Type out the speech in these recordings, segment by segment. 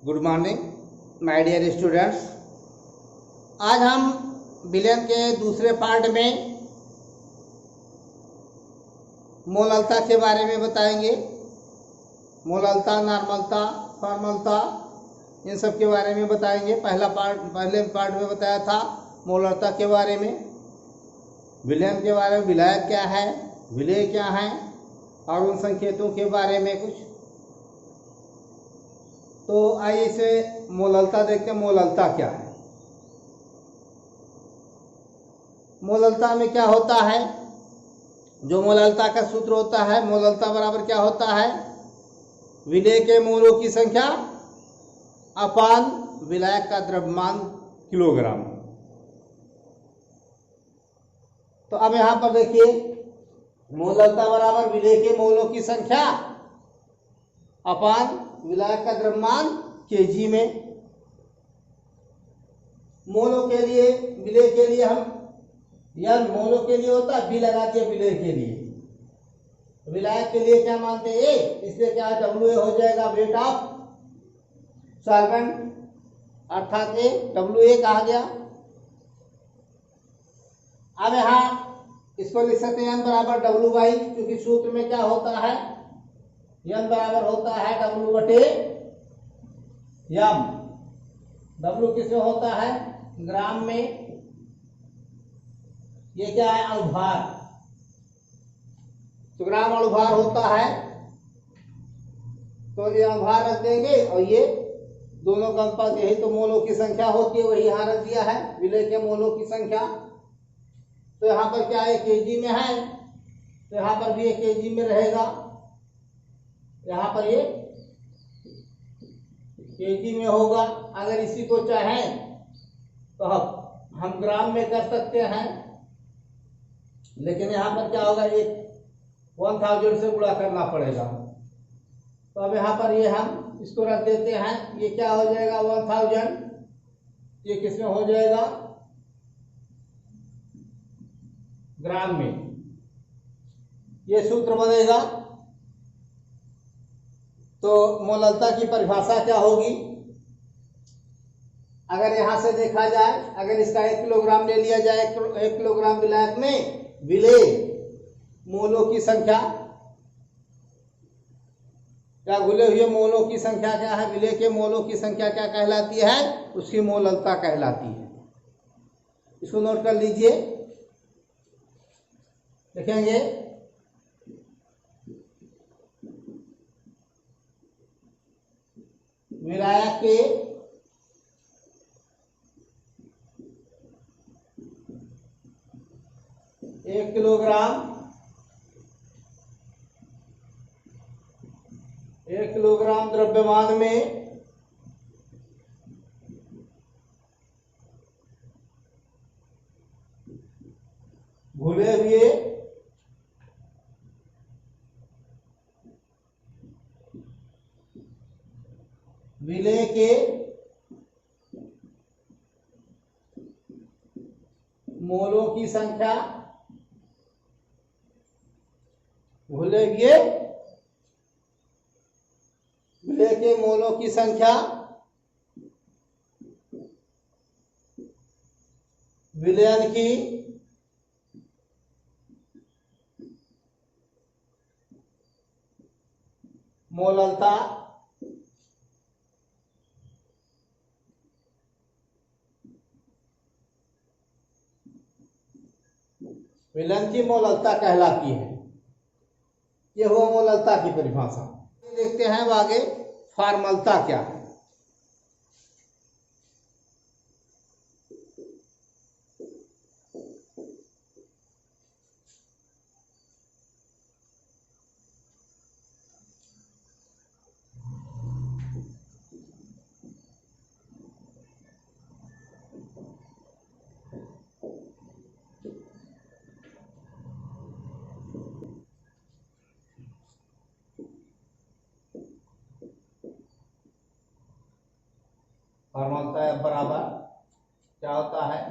Good morning my dear students. आज हम विलयन के दूसरे पार्ट में मोललता के बारे में बताएंगे। मोललता, नॉर्मलता, फॉर्मलता, इन सब के बारे में बताएंगे। पहले पार्ट में बताया था मोललता के बारे में, विलयन के बारे में, विलायक क्या है, विलेय क्या है और उन संकेतों के बारे में कुछ। तो आइए इसे मोललता देखते हैं। मोललता क्या है? मोललता में क्या होता है? जो मोललता का सूत्र होता है, मोललता बराबर क्या होता है? विलेय के मोलों की संख्या अपान विलायक का द्रव्यमान किलोग्राम। तो अब यहां पर देखिए, मोललता बराबर विलेय के मोलों की संख्या अपान विलायक का द्रव्यमान केजी में। मोलों के लिए, विलेय के लिए हम यह मोलों के लिए होता है, बी लगा दिया विलेय के लिए। विलायक के लिए क्या मानते हैं? ए, इसलिए क्या डब्ल्यू हो जाएगा वेट ऑफ सॉल्वेंट, अर्थात ए डब्ल्यू ए कहा गया। अब यहां इसको लिख सकते हैं एन बराबर डब्ल्यू बाई, क्योंकि सूत्र में क्या होता है, एन बराबर होता है डब्ल्यू बटे एम। डब्ल्यू किसमें होता है? ग्राम में। ये क्या है? अनुभार। तो ग्राम अनुभार होता है, तो ये अनुभार रख देंगे और ये दोनों का अनुपात, यही तो मोलों की संख्या होती है, वही यहां रख दिया है, विलेय के मोलों की संख्या। तो यहां पर क्या है? केजी में है, तो यहां पर भी ये केजी में रहेगा, यहां पर ये केजी में होगा। अगर इसी को चाहें तो हम ग्राम में कर सकते हैं, लेकिन यहां पर क्या होगा, एक 1000 से गुणा करना पड़ेगा। तो अब यहां पर ये हम इसको रख देते हैं, ये क्या हो जाएगा 1000, ये किसमें हो जाएगा? ग्राम में। ये सूत्र बनेगा। तो मोललता की परिभाषा क्या होगी? अगर यहां से देखा जाए, अगर इसका 1 किलोग्राम ले लिया जाए, 1 किलोग्राम विलायक में विलेय मोलों की संख्या या घुले हुए मोलों की संख्या क्या है? विलेय के मोलों की संख्या क्या कहलाती है? उसकी मोललता कहलाती है। इसको नोट कर लीजिए, लिखेंगे विलायक के एक किलोग्राम द्रव्यमान में घुले हुए विलेय के मोलों की संख्या, घुले हुए विलेय के मोलों की संख्या विलयन की मोललता विलयन की मोललता कहलाती है। यह हुआ मोललता की परिभाषा। देखते हैं अब आगे फॉर्मलता क्या है। फॉर्मलता बराबर क्या होता है?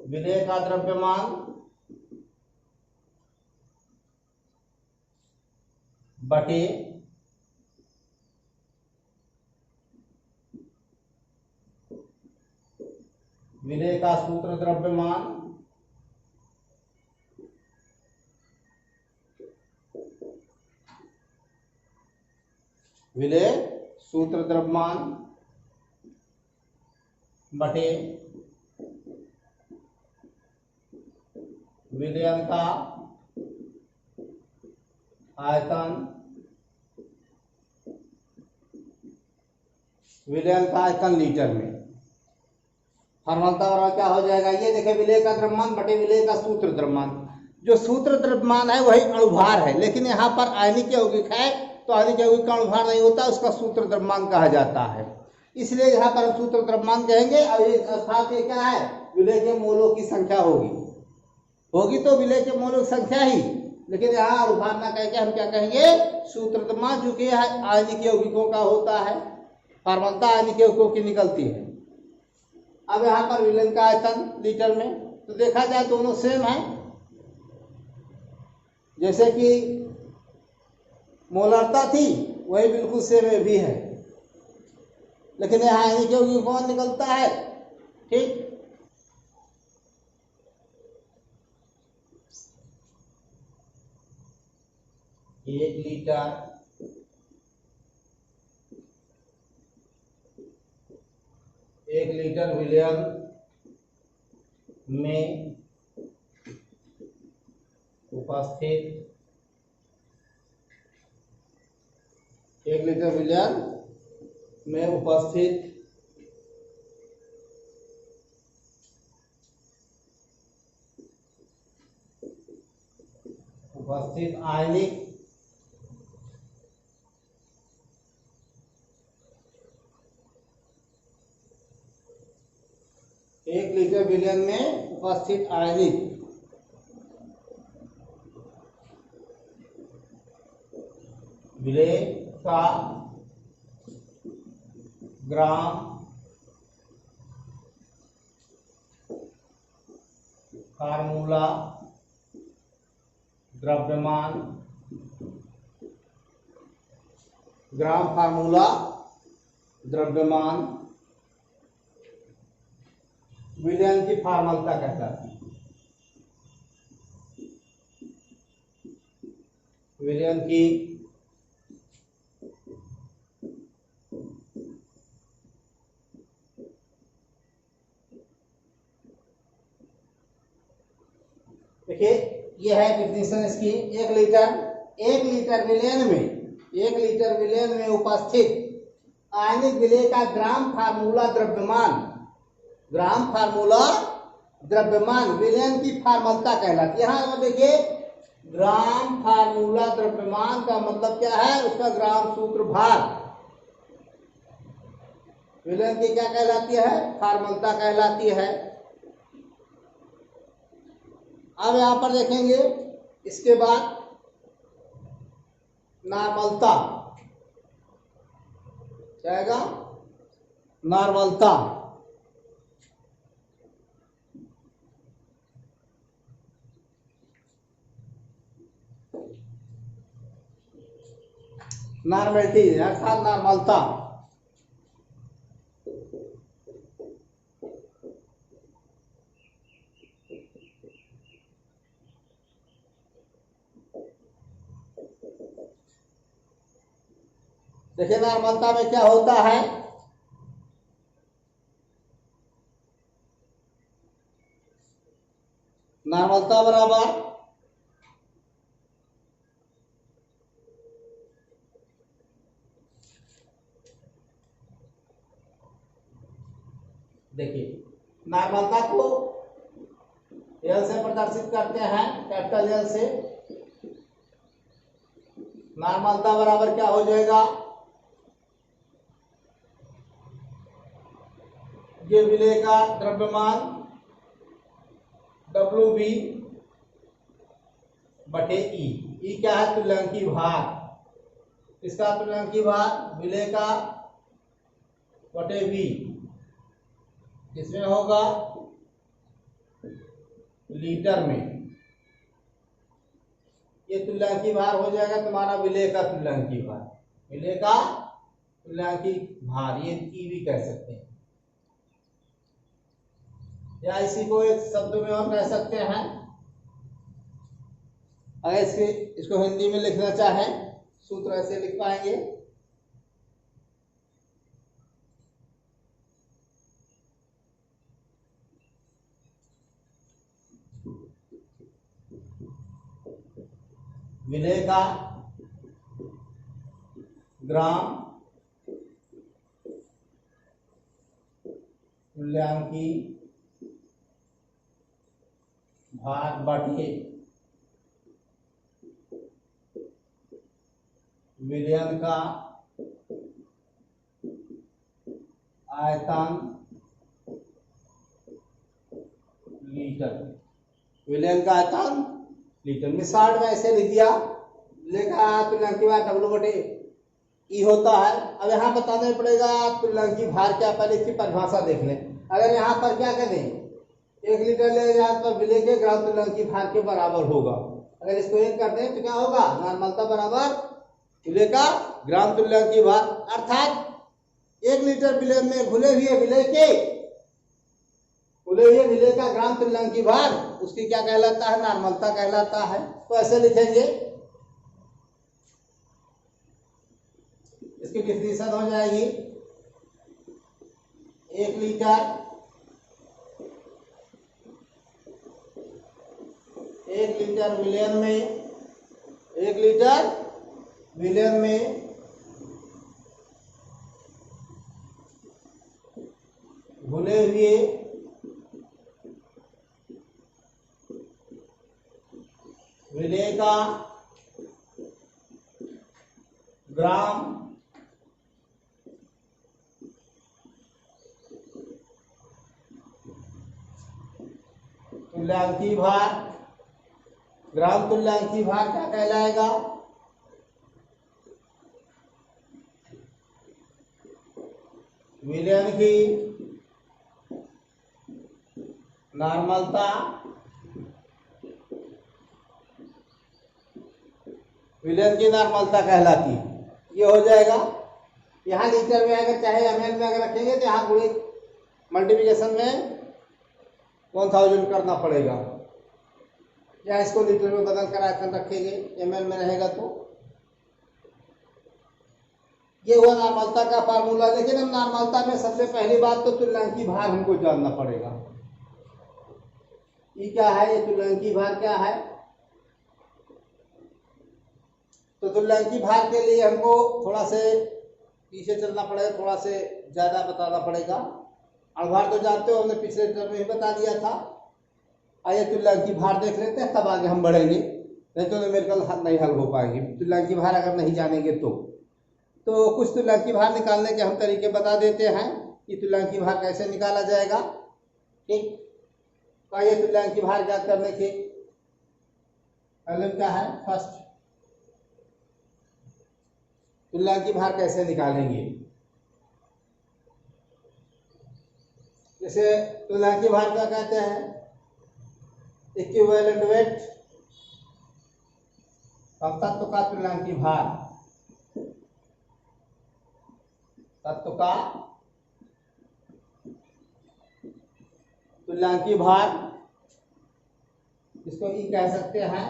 विलेय का द्रव्यमान बटे विलेय का सूत्र द्रव्यमान विलेय सूत्र द्रव्यमान बटे विलयन का आयतन, विलयन का आयतन लीटर में। फॉर्मूला और क्या हो जाएगा, ये देखें, विलेय का द्रव्यमान बटे विलेय का सूत्र द्रव्यमान। जो सूत्र द्रव्यमान है वही अणुभार है, लेकिन यहाँ पर आयनिक यौगिक है तो आयनिक यौगिक का अणुभार नहीं होता, उसका सूत्र द्रव्यमान कहा जाता है। इसलिए यहाँ पर सूत्र द्रव्यमान कहेंगे। और ये अर्थात ये क्या है, विलेय के मोलों की संख्या होगी तो विलेय के मोलों की संख्या ही, लेकिन यहाँ अणुभार ना कह के हम क्या कहेंगे, सूत्र द्रव्यमान, जो कि आयनिक यौगिकों का होता है। फॉर्मूला आयनिक यौगिकों की निकलती है। अब यहाँ पर विलयन का आयतन लीटर में, तो देखा जाए दोनों सेम है, जैसे कि मोलरता थी वही बिल्कुल सेम में भी है, लेकिन यहाँ आयनिक यौगिक कौन निकलता है, ठीक। एक लीटर विलयन में उपस्थित 1 लीटर विलयन में उपस्थित आयनिक एक लीटर विलयन में उपस्थित आयनिक विलेय का ग्राम फार्मूला द्रव्यमान, ग्राम फार्मूला द्रव्यमान विलयन की फार्मलता कहलाती है। विलयन की देखिए, यह है डिफिनेशन इसकी। 1 लीटर विलयन में उपस्थित आयनिक विलेय का ग्राम फार्मूला द्रव्यमान विलयन की फार्मलता कहलाती है। यहाँ देखिए, ग्राम फार्मूला द्रव्यमान का मतलब क्या है, उसका ग्राम सूत्र भार विलयन की क्या कहलाती है, फार्मलता कहलाती है। अब यहां पर देखेंगे, इसके बाद नॉर्मलता क्या आएगा, नॉर्मलता। नॉर्मलिटी अर्थात नॉर्मलता। देखिए, नॉर्मलता में क्या होता है, नॉर्मलता बराबर देखिए, नॉर्मलता को एल से प्रदर्शित करते हैं, कैपिटल एल से। नॉर्मलता बराबर क्या हो जाएगा, ये विलेय का द्रव्यमान WB बटे ई क्या है, तुल्यांकी भार। इसका तुल्यांकी भार विलेय का बटे V किसमें होगा, लीटर में। ये तुल्यांकी भार हो जाएगा तुम्हारा विलेय का तुल्यांकी भार, विलेय का तुल्यांकी भार, ये ई भी कह सकते हैं, या इसी को एक शब्द में और कह सकते हैं। अगर इसको हिंदी में लिखना चाहें सूत्र ऐसे लिख पाएंगे, विलेय का ग्राम तुल्यांकी भार बटे विलयन का आयतन लीटर, विलयन का आयतन लीटर में 60 में ऐसे लिख दिया, लिखा तुल्यांकी भार डब्ल्यू बटे ई होता है। अब यहाँ बताना पड़ेगा तुल्यांकी भार क्या, पहले इसकी परिभाषा देख लें। अगर यहाँ पर क्या करें, 1 लीटर ले जाए तो विलेय के ग्राम तुल्यांकी भार के बराबर होगा। अगर इसको एक कर दें तो क्या होगा, नॉर्मलता बराबर विलेय का ग्राम तुल्यांकी भार, अर्थात 1 लीटर विलेय में घुले हुए विलेय का ग्राम तुल्यांकी भार उसकी क्या कहलाता है, नॉर्मलता कहलाता है। तो ऐसे लिखेंगे, इसकी डिफिनीशन हो जाएगी 1 लीटर विलयन में, 1 लीटर विलयन में घुले हुए विलेय का ग्राम तुल्यांकी भार, ग्राम तुल्यांकी भार क्या कहलाएगा, विलयन की नॉर्मलता विलयन की नॉर्मलता कहलाती है। ये हो जाएगा। यहाँ लीटर में अगर चाहे एमएल में अगर रखेंगे तो यहाँ पूरे मल्टीप्लिकेशन में 1000 करना पड़ेगा, या इसको लीटर में बदल कर आयतन रखेंगे, एमएल में रहेगा तो ये हुआ नॉर्मलता का फार्मूला। लेकिन हम नॉर्मलता में सबसे पहली बात तो तुल्यांकी भार हमको जानना पड़ेगा। ये क्या है, ये तुल्यांकी भार क्या है, तो तुल्यांकी भार के लिए हमको थोड़ा से पीछे चलना पड़ेगा, थोड़ा से ज्यादा बताना पड़ेगा। अणुभार तो जानते हो, हमने पिछले टर्म में ही बता दिया था। आइए तुल्यांकी भार देख लेते हैं, तब आगे हम बढ़ेंगे, नहीं तो न्यूमेरिकल नहीं हल हो पाएंगे तुल्यांकी भार अगर नहीं जानेंगे तो कुछ तुल्यांकी भार निकालने के हम तरीके बता देते हैं कि तुल्यांकी भार कैसे निकाला जाएगा। ठीक, तो आइए तुल्यांकी भार ज्ञात करने के पहले क्या है, फर्स्ट तुल्यांकी भार कैसे निकालेंगे। जैसे तुल्यांकी भार क्या कहते हैं, इक्विवेलेंट वेट, तत्व का तुल्यांकी भार, तत्व का तुल्यांकी भार, इसको ई कह सकते हैं।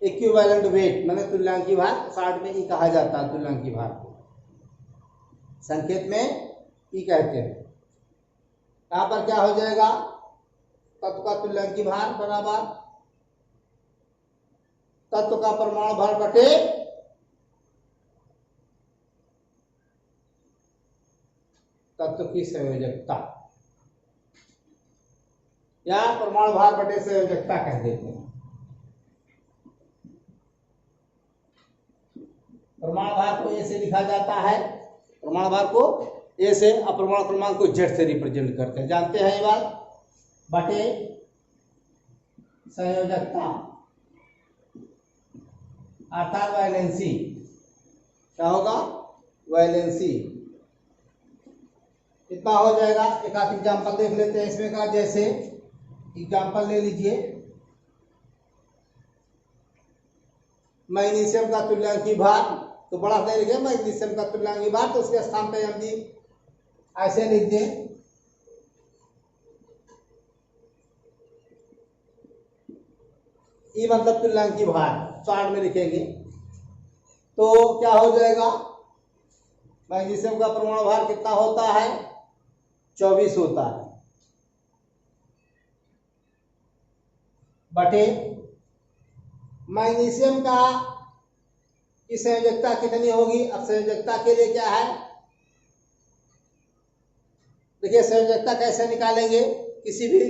इक्विवेलेंट वेट माने तुल्यांकी भार, शॉर्ट में ई कहा जाता है तुल्यांकी भार को, संकेत में ई कहते हैं। यहाँ पर क्या हो जाएगा, तत्व का तुल्यांकी भार बराबर तत्व का परमाणु भार बटे तत्व की संयोजकता, या परमाणु भार बटे संयोजकता कह देते हैं। परमाणु भार को ए से लिखा जाता है, परमाणु भार को ए से, अपरमाणु क्रमांक को जेड से रिप्रेजेंट करते हैं, जानते हैं ये बात, बटे संयोजकता अर्थात वैलेंसी। क्या होगा, वैलेंसी। इतना हो जाएगा। एक आध एग्जाम्पल देख लेते हैं इसमें का, जैसे एग्जाम्पल ले लीजिए, मैग्नीशियम का तुल्यांकी भार, तो बड़ा नहीं लिखे मैग्नीशियम का तुल्यांकी भार, तो उसके स्थान पे हम जी ऐसे लिख दें ई मतलब तुल्यांकी भार चार्ट में लिखेंगे तो क्या हो जाएगा, मैग्नीशियम का परमाणु भार कितना होता है 24 होता है बटे मैग्नीशियम का की संयोजकता कितनी होगी। अब संयोजकता के लिए क्या है, देखिए संयोजकता कैसे निकालेंगे, किसी भी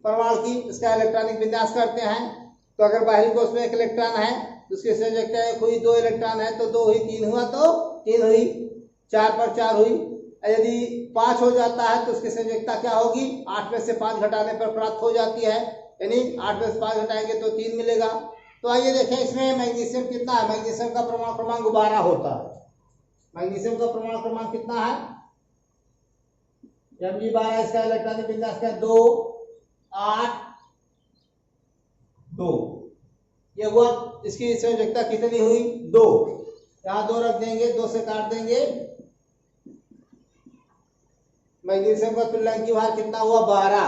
परमाणु की इसका इलेक्ट्रॉनिक विन्यास करते हैं तो अगर बाहरी कोश में एक इलेक्ट्रॉन है तो उसकी संयोजकता एक हुई, 2 इलेक्ट्रॉन है तो 2 हुई, 3 हुआ तो 3 हुई, 4 पर 4 हुई, यदि 5 हो जाता है तो उसकी संयोजकता क्या होगी, 8 में से 5 घटाने पर प्राप्त हो जाती है, यानी 8 में से 5 घटाएंगे तो 3 मिलेगा। तो आइए देखें इसमें मैग्नीशियम कितना है, मैग्नीशियम का परमाणु क्रमांक 12 होता है। मैग्नीशियम का परमाणु क्रमांक कितना है Mg12, इसका इलेक्ट्रॉनिक विन्यास का 2 8 2, ये हुआ, इसकी संयोजकता कितनी हुई 2, यहां 2 रख देंगे, 2 से काट देंगे, मैग्नीशियम का तुल्यांकी भार कितना हुआ 12।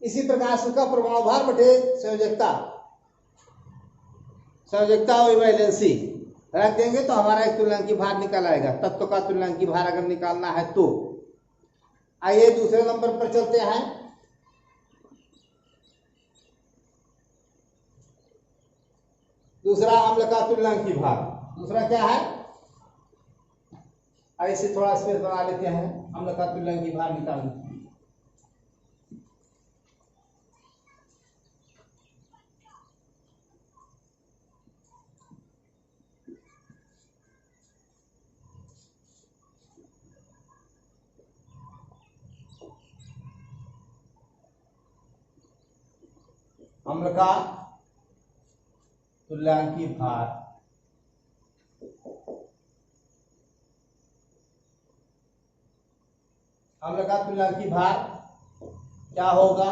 इसी प्रकार से उसका परमाणु भार बटे संयोजकता, संयोजकता और वैलेंसी रख देंगे तो हमारा एक तुल्यांकी भार निकल आएगा, तत्व का तुल्यांकी भार अगर निकालना है तो। आइए दूसरे नंबर पर चलते हैं। दूसरा अम्ल का तुल्यांकी भार, दूसरा क्या है, ऐसे थोड़ा स्पेस बना लेते हैं, अम्ल का तुल्यांकी भार निकालने। अम्ल का तुल्यांकी भार, अम्ल का तुल्यांकी भार क्या होगा,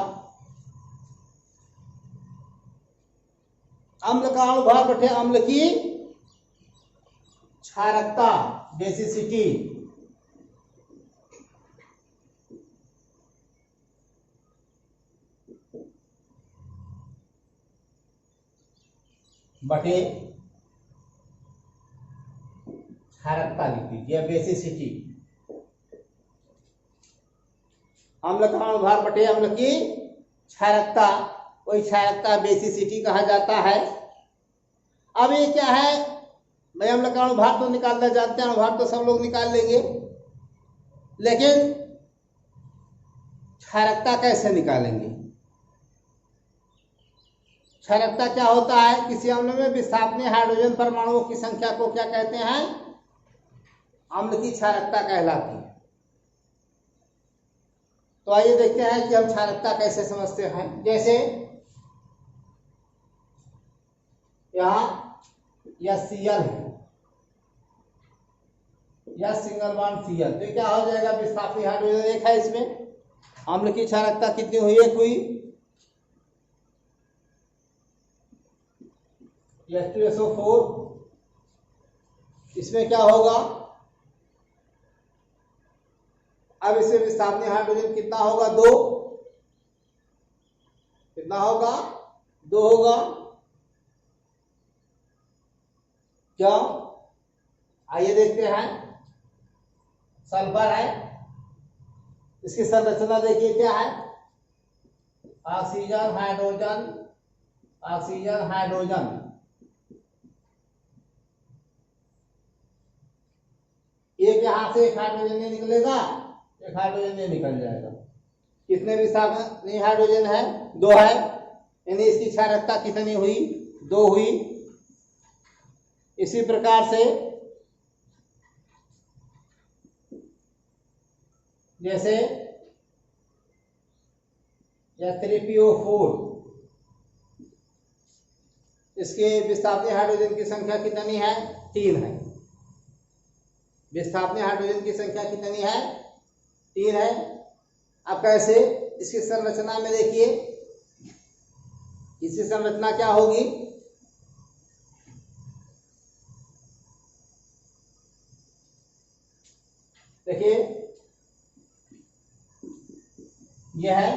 अम्ल का अणुभार बटे अम्ल की क्षारकता बेसिसिटी, बटे क्षारकता लिख दीजिए बेसिसिटी, अम्ल का अणुभार बटे अम्ल की क्षारकता, वही क्षारकता बेसिसिटी कहा जाता है। अब ये क्या है, मैं अम्ल का अणुभार तो निकालना जानते हैं, अणुभार तो सब लोग निकाल लेंगे, लेकिन क्षारकता कैसे निकालेंगे। क्षारकता क्या होता है, किसी अम्ल में विस्थापनीय हाइड्रोजन परमाणुओं की संख्या को क्या कहते हैं, अम्ल की क्षारकता कहलाती है। तो आइए देखते हैं कि हम क्षारकता कैसे समझते हैं। जैसे यहां यह Cl है, यह सिंगल बॉन्ड Cl, तो क्या हो जाएगा, विस्थापनीय हाइड्रोजन एक है, इसमें अम्ल की क्षारकता कितनी हुई, एक हुई, H2SO4, इसमें क्या होगा, अब इसे विस्थापनीय हाइड्रोजन कितना होगा, 2, कितना होगा 2 होगा, क्यों, आइए देखते हैं। सल्फर है, इसकी संरचना देखिए क्या है, ऑक्सीजन हाइड्रोजन, ऑक्सीजन हाइड्रोजन, एक यहां से एक हाइड्रोजन नहीं निकलेगा, एक हाइड्रोजन नहीं निकल जाएगा, कितने विस्थापनीय हाइड्रोजन है 2 है, यानी इसकी क्षारकता कितनी हुई 2 हुई। इसी प्रकार से जैसे यह 3PO4, इसके विस्थापनीय हाइड्रोजन की संख्या कितनी है 3 है, विस्थापनीय हाइड्रोजन की संख्या कितनी है 3 है। अब कैसे, इसकी संरचना में देखिए, इसकी संरचना क्या होगी, देखिए यह है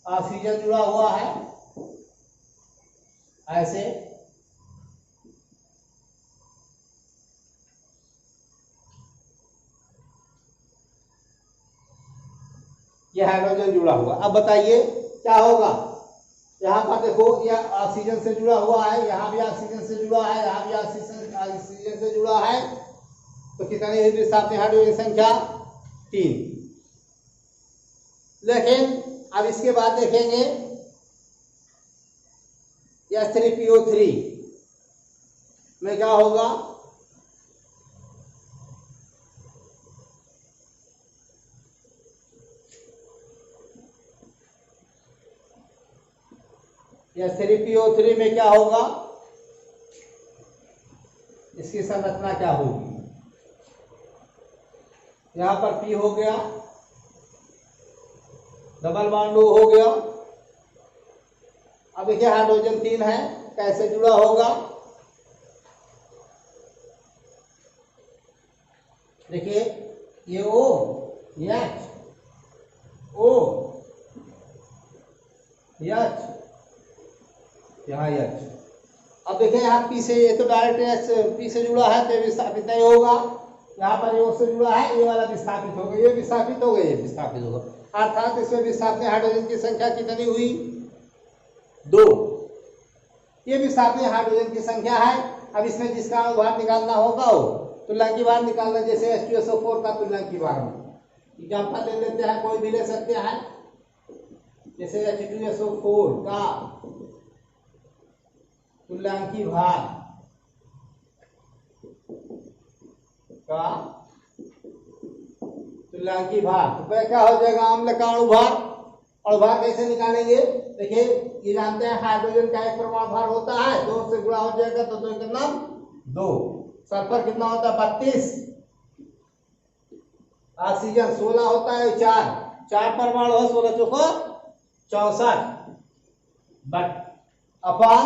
ऑक्सीजन जुड़ा हुआ है ऐसे, यह हाइड्रोजन जुड़ा हुआ। अब बताइए क्या होगा, यहाँ पर देखो यह ऑक्सीजन से जुड़ा हुआ है, यहाँ भी ऑक्सीजन से जुड़ा है, यहाँ भी ऑक्सीजन से जुड़ा है, तो कितनी विस्थापित हाइड्रोजन संख्या 3। लेकिन अब इसके बाद देखेंगे H3PO3 में क्या होगा, H3PO3 में क्या होगा, इसकी संरचना क्या होगी। यहां पर P हो गया, डबल बॉन्ड O हो गया। अब देखिए हाइड्रोजन 3 है, कैसे जुड़ा होगा, देखिए ये O H O H, यहाँ H। अब देखिए यहाँ P से, ये तो डायरेक्ट P से जुड़ा है तो विस्थापित नहीं होगा, यहाँ पर O से जुड़ा है, ये वाला विस्थापित होगा, ये विस्थापित हो गया, ये विस्थापित होगा, अर्थात इसमें विस्थापित हाइड्रोजन की संख्या कितनी हुई, 2। ये विस्थापित हाइड्रोजन की संख्या है। अब इसमें जिसका अनुभार निकालना होगा वो तुल्यांकी भार निकालना, जैसे H2SO4 का तुल्यांकी भार एग्जाम्पल ले लेते हैं, कोई भी ले सकते हैं, जैसे H2SO4 का तुल्यांकी भार तो क्या हो जाएगा, अम्ल का अणुभार। अणुभार कैसे निकालेंगे, देखिए ये जानते हैं हाइड्रोजन का एक परमाणु भार होता है, 2 से गुणा हो जाएगा तो 2 का नाम 2। सल्फर कितना होता है, 32। ऑक्सीजन 16 होता है, 4 परमाणु है, 16 चौको 64 but upon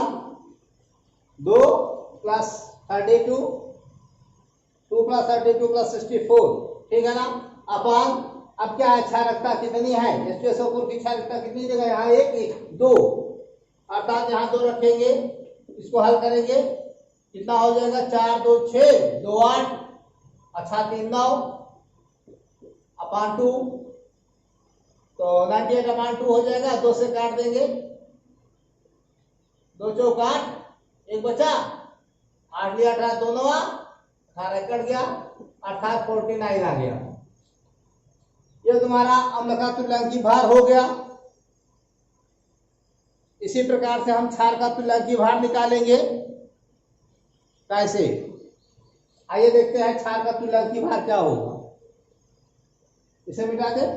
2 plus 32, 2 plus 32 plus 64, ठीक है ना, अपान। अब क्या है, क्षारकता कितनी है, H2SO4 की क्षारकता कितनी जगह, यहाँ 1 2, अर्थात यहाँ 2 रखेंगे, इसको हल करेंगे कितना हो जाएगा, 4 2 6 2 8, अच्छा 3 9 अपान 2, तो 98 अपान 2 हो जाएगा, 2 से काट देंगे, 2 चौक 8, 1 बचा, 8 लिया 18 दोनों 18 कट गया, अर्थात 49 आ गया। यह तुम्हारा अम्ल का तुल्यांकी भार हो गया। इसी प्रकार से हम क्षार का तुल्यांकी भार निकालेंगे, कैसे, आइए देखते हैं क्षार का तुल्यांकी भार क्या होगा। इसे मिटा दे,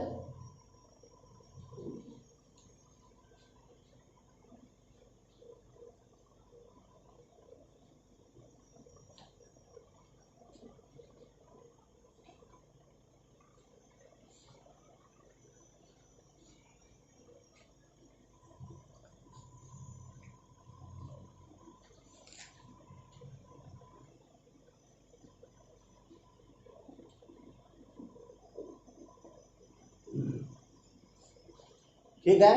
ठीक है।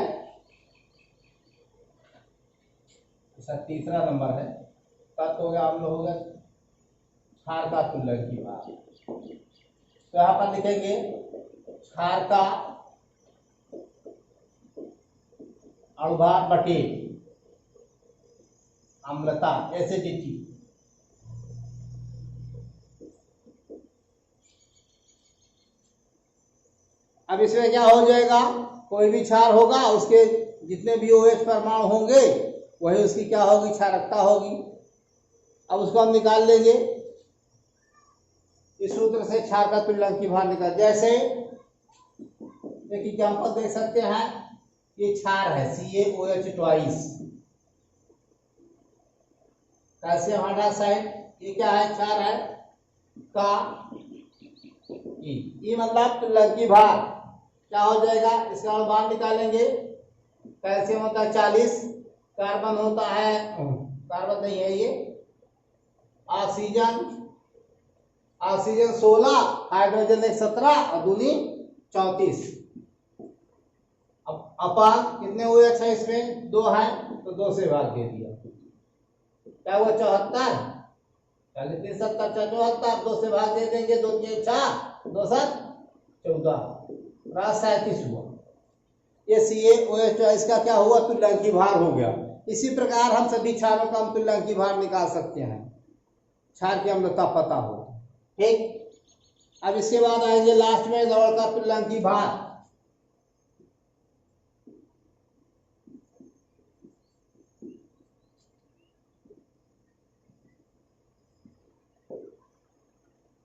इसका तीसरा नंबर है, तत्व हो गया, अम्ल हो गया, क्षार का तुल्यांकी भार। तो यहां पर लिखेंगे क्षार का अणुभार बटे अम्लता, एसिडिटी। अब इसमें क्या हो जाएगा, कोई भी क्षार होगा उसके जितने भी OH परमाणु होंगे वही उसकी क्या होगी, क्षारकता होगी। अब उसको हम निकाल लेंगे इस सूत्र से, क्षार का तुल्यांकी भार निकाल, जैसे एक एग्जाम्पल देख सकते हैं, ये क्षार है CaOH ट्वाइस, कैल्शियम हाइड्रोक्साइड, ये क्या है, क्षार है का ई मतलब तुल्यांकी भार क्या हो जाएगा, इसका अनुभार निकालेंगे, कैल्शियम होता है 40, कार्बन होता है, कार्बन नहीं है ये, ऑक्सीजन ऑक्सीजन 16, हाइड्रोजन 17 और दूनी 34। अब अपान कितने हुए? अच्छा इसमें 2 है तो 2 से भाग दे दिया, क्या हुआ? 74, पहले 3 70 74, 2 से भाग दे देंगे, 2 3 4, 2 7 14, 37 हुआ। ये CaOH इसका क्या हुआ? तुल्यांकी भार हो गया। इसी प्रकार हम सभी क्षारों का हम तुल्यांकी भार निकाल सकते हैं, क्षार की अम्लता पता हो। ठीक, अब इसके बाद आएंगे लास्ट में लवण का तुल्यांकी भार।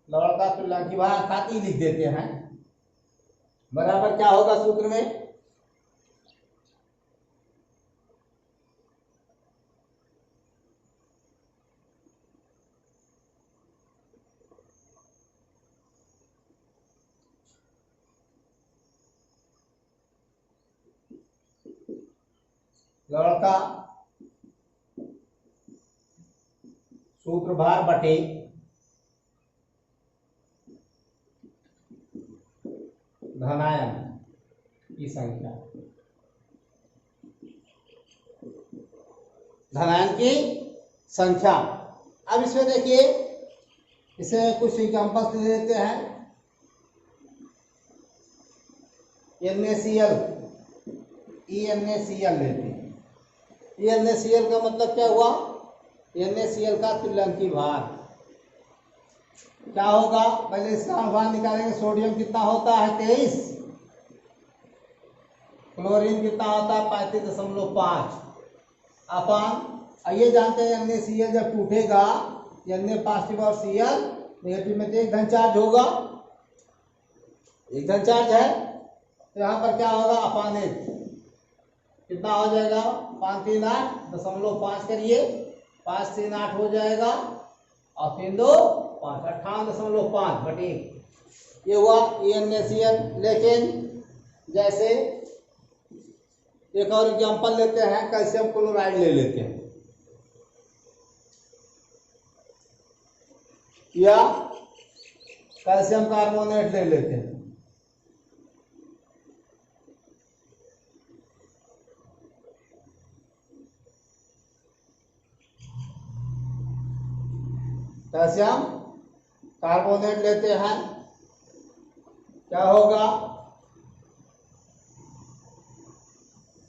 लवण का तुल्यांकी भार अर्थात लिख देते हैं, बराबर क्या होगा सूत्र में? लवण का सूत्र भार बटे धनायन की संख्या, धनायन की संख्या। अब इसमें देखिए, इसे कुछ एग्जांपल्स ले लेते हैं। NaCl, EnACl लेते हैं। EnACl का मतलब क्या हुआ? NaCl का तुल्यांकी भार क्या होगा? पहले इसका भार निकालेंगे। सोडियम कितना होता है? 23। क्लोरीन कितना होता है? 35.5 अपान। ये जानते हैं NaCl जब टूटेगा, Na पॉजिटिव और Cl नेगेटिव में, तो एक धन चार्ज होगा, एक धन चार्ज है, तो यहाँ पर क्या होगा? अपान 1 कितना हो जाएगा? 5 3 8.5 करिए, 5 3 8 हो जाएगा, और 3 2 5 58.5 बटे 1। ये हुआ NaCl। लेकिन जैसे एक और एग्जांपल लेते हैं, कैल्शियम क्लोराइड ले लेते हैं, या कैल्शियम कार्बोनेट ले लेते हैं। कैल्शियम कार्बोनेट लेते हैं, क्या होगा?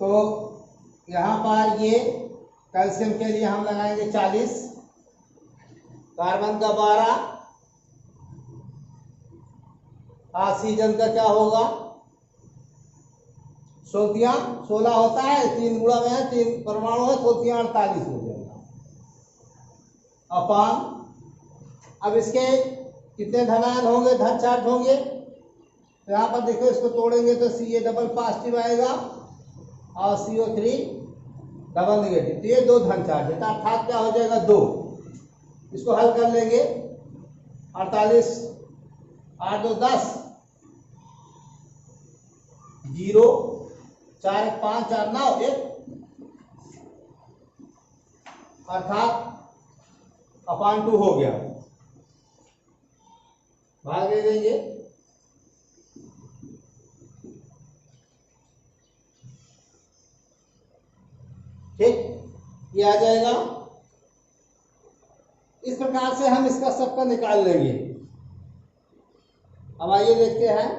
तो यहां पर ये कैल्शियम के लिए हम लगाएंगे 40, कार्बन का 12, ऑक्सीजन का क्या होगा? सोल्तियां 16 होता है, 3 गुणा में है, 3 परमाणु है, सोल्तियां 48 हो जाएगा अपान। अब इसके कितने धनायन होंगे? धन चार्ज होंगे। तो यहाँ पर देखो, इसको तोड़ेंगे तो Ca डबल पॉजिटिव आएगा और CO3 डबल नेगेटिव, तो ये 2 धन चार्ज है, अर्थात क्या हो जाएगा? 2। इसको हल कर लेंगे, 48 8 2 10, 0 4 1 5 4 9 1, अर्थात अपान 2 हो गया, भाग दे देंगे। ठीक, ये आ जाएगा। इस प्रकार से हम इसका सबका निकाल लेंगे। अब आइए देखते हैं,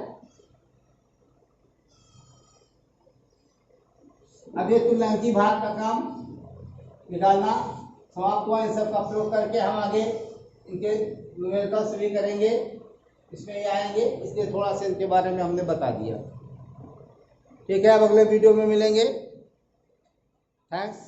अब ये तुल्यांकी भार का काम निकालना समाप्त हुआ। इन सब का प्रयोग करके हम आगे इनके न्यूमेरिकल्स भी करेंगे, इसमें ये आएंगे, इसलिए थोड़ा सा इनके बारे में हमने बता दिया। ठीक है, अब अगले वीडियो में मिलेंगे। थैंक्स।